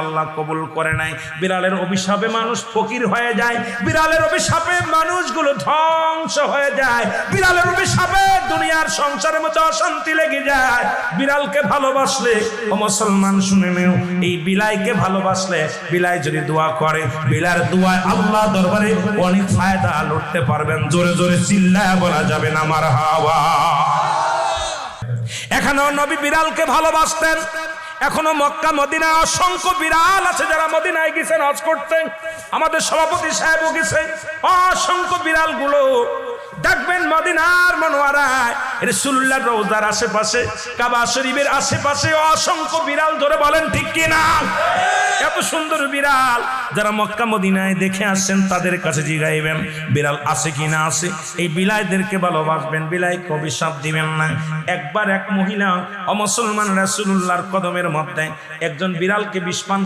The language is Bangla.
আল্লাহ কবুল করে নাই। বিড়ালের অভিশাপে মানুষ ফকির হয়ে যায়, বিড়ালের অভিশাপে মানুষগুলো ধ্বংস হয়ে যায়, বিড়ালের অভিশাপে দুনিয়ার সংসারের মধ্যে অশান্তি লেগে যায়। বিড়ালকে ভালোবাসলে ও মুসলমান শুনে নেও, এই বিলাইকে ভালোবাসলে বিলাই যদি দোয়া করে, বিলার দোয়ায় আল্লাহ দরবারে অনেক ফায়দা লুটতে পারবেন। জোরে জোরে চিল্লায় বলা যাবে না মারহাবা। এখানেও নবী বিড়ালকে ভালোবাসতেন। এখনো মক্কা মদিনায় অসংখ্য বিড়াল আছে যারা মদিনায় গেছেন হজ করতে। আমাদের সভাপতি সাহেবও গেছে। অসংখ্য বিড়াল গুলো দেখবেন মদিনার মনোয়ারায়, রাসূলুল্লাহর রওজার আশেপাশে, কাবা শরীফের আশেপাশে অসংখ্য বিড়াল। ধরে বলেন ঠিক কিনা? এত সুন্দর বিড়াল যারা মক্কা মদিনায় দেখে আসছেন তাদের কাছে জিগাইবেন বিড়াল আছে কিনা আছে। এই বিলাইদেরকে ভালোবাসবেন, বিলাইকে অভিশাপ দিবেন না। একবার এক মহিলা অমুসলমান রাসূলুল্লাহর কদমের মধ্যে একজন বিড়ালকে বিষ পান